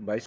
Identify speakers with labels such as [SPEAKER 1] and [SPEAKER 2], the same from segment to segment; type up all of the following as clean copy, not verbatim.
[SPEAKER 1] 22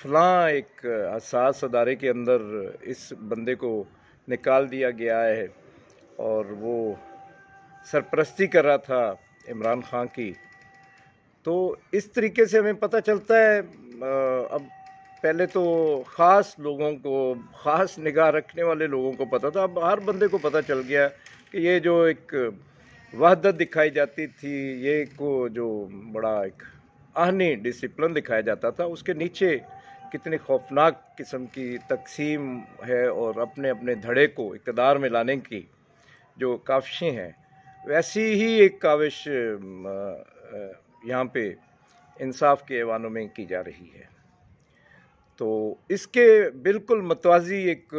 [SPEAKER 1] فلاں ایک حساس ادارے کے اندر اس بندے کو نکال دیا گیا ہے اور وہ سرپرستی کر رہا تھا عمران خان کی، تو اس طریقے سے ہمیں پتہ چلتا ہے اب پہلے تو خاص لوگوں کو، خاص نگاہ رکھنے والے لوگوں کو پتہ تھا، اب ہر بندے کو پتہ چل گیا کہ یہ جو ایک وحدت دکھائی جاتی تھی، یہ کو جو بڑا ایک آہنی ڈسپلن دکھایا جاتا تھا، اس کے نیچے کتنی خوفناک قسم کی تقسیم ہے اور اپنے اپنے دھڑے کو اقتدار میں لانے کی جو کاوشیں ہیں، ویسی ہی ایک کاوش یہاں پہ انصاف کے ایوانوں میں کی جا رہی ہے۔ تو اس کے بالکل متوازی ایک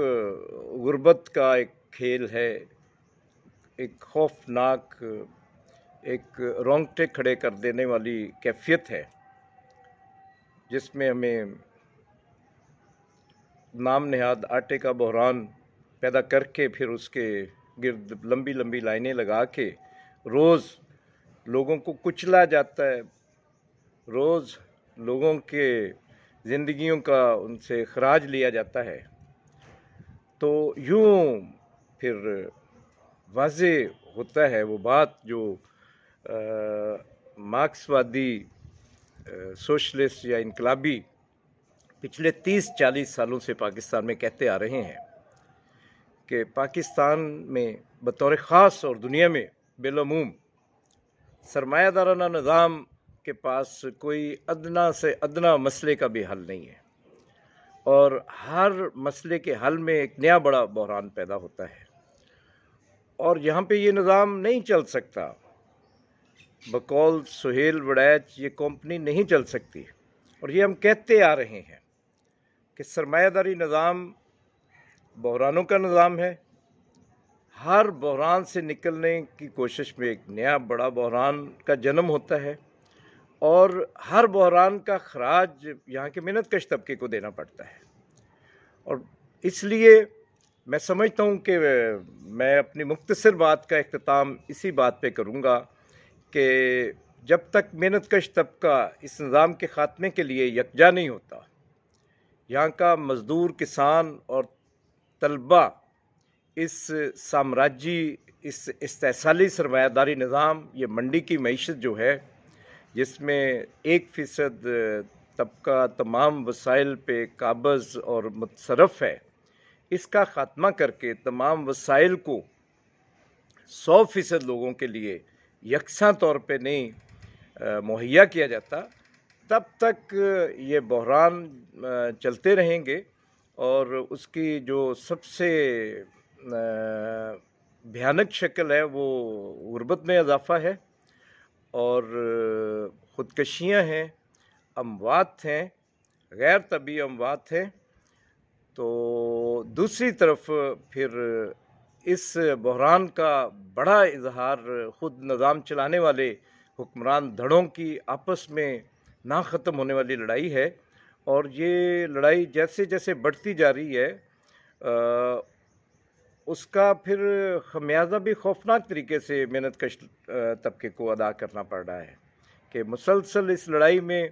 [SPEAKER 1] غربت کا ایک کھیل ہے، ایک خوفناک، ایک رونگٹے کھڑے کر دینے والی کیفیت ہے، جس میں ہمیں نام نہاد آٹے کا بحران پیدا کر کے پھر اس کے گرد لمبی لمبی لائنیں لگا کے روز لوگوں کو کچلا جاتا ہے، روز لوگوں کے زندگیوں کا ان سے خراج لیا جاتا ہے، تو یوں پھر واضح ہوتا ہے وہ بات جو مارکسوادی سوشلسٹ یا انقلابی پچھلے 30-40 سالوں سے پاکستان میں کہتے آ رہے ہیں کہ پاکستان میں بطور خاص اور دنیا میں بالعموم سرمایہ دارانہ نظام کے پاس کوئی ادنا سے ادنا مسئلے کا بھی حل نہیں ہے، اور ہر مسئلے کے حل میں ایک نیا بڑا بحران پیدا ہوتا ہے، اور یہاں پہ یہ نظام نہیں چل سکتا، بقول سہیل وڑیچ یہ کمپنی نہیں چل سکتی، اور یہ ہم کہتے آ رہے ہیں کہ سرمایہ داری نظام بحرانوں کا نظام ہے، ہر بحران سے نکلنے کی کوشش میں ایک نیا بڑا بحران کا جنم ہوتا ہے، اور ہر بحران کا خراج یہاں کے محنت کش طبقے کو دینا پڑتا ہے، اور اس لیے میں سمجھتا ہوں کہ میں اپنی مختصر بات کا اختتام اسی بات پہ کروں گا کہ جب تک محنت کش طبقہ اس نظام کے خاتمے کے لیے یکجا نہیں ہوتا، یہاں کا مزدور، کسان اور طلبہ اس سامراجی، اس استحصالی سرمایہ داری نظام، یہ منڈی کی معیشت جو ہے جس میں 1% طبقہ تمام وسائل پہ قابض اور متصرف ہے، اس کا خاتمہ کر کے تمام وسائل کو 100% لوگوں کے لیے یکساں طور پہ نہیں مہیا کیا جاتا، تب تک یہ بحران چلتے رہیں گے، اور اس کی جو سب سے بھیانک شکل ہے وہ غربت میں اضافہ ہے، اور خودکشیاں ہیں، اموات ہیں، غیر طبعی اموات ہیں۔ تو دوسری طرف پھر اس بحران کا بڑا اظہار خود نظام چلانے والے حکمران دھڑوں کی آپس میں نہ ختم ہونے والی لڑائی ہے، اور یہ لڑائی جیسے جیسے بڑھتی جا رہی ہے اس کا پھر خمیازہ بھی خوفناک طریقے سے محنت کش طبقے کو ادا کرنا پڑ رہا ہے کہ مسلسل اس لڑائی میں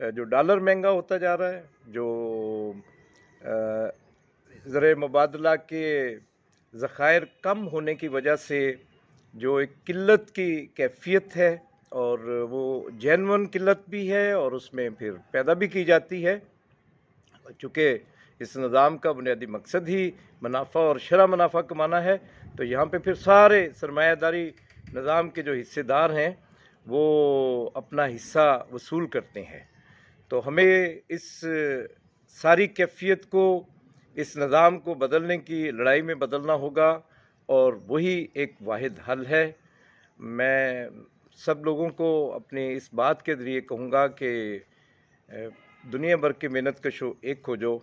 [SPEAKER 1] جو ڈالر مہنگا ہوتا جا رہا ہے، جو زر مبادلہ کے ذخائر کم ہونے کی وجہ سے جو ایک قلت کی کیفیت ہے، اور وہ جینون قلت بھی ہے، اور اس میں پھر پیدا بھی کی جاتی ہے، چونکہ اس نظام کا بنیادی مقصد ہی منافع اور شرح منافع کمانا ہے، تو یہاں پہ پھر سارے سرمایہ داری نظام کے جو حصے دار ہیں وہ اپنا حصہ وصول کرتے ہیں۔ تو ہمیں اس ساری کیفیت کو، اس نظام کو بدلنے کی لڑائی میں بدلنا ہوگا، اور وہی ایک واحد حل ہے۔ میں سب لوگوں کو اپنی اس بات کے ذریعے کہوں گا کہ دنیا بھر کے محنت کشوں ایک ہو جو،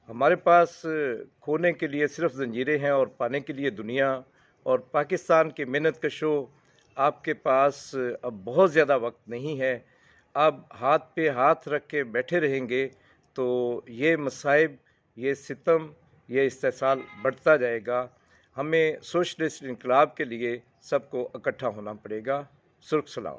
[SPEAKER 1] ہمارے پاس کھونے کے لیے صرف زنجیریں ہیں اور پانے کے لیے دنیا، اور پاکستان کے محنت کشوں آپ کے پاس اب بہت زیادہ وقت نہیں ہے، اب ہاتھ پہ ہاتھ رکھ کے بیٹھے رہیں گے تو یہ مصائب، یہ ستم، یہ استحصال بڑھتا جائے گا۔ ہمیں سوشلسٹ انقلاب کے لیے سب کو اکٹھا ہونا پڑے گا۔ سرخ سلام۔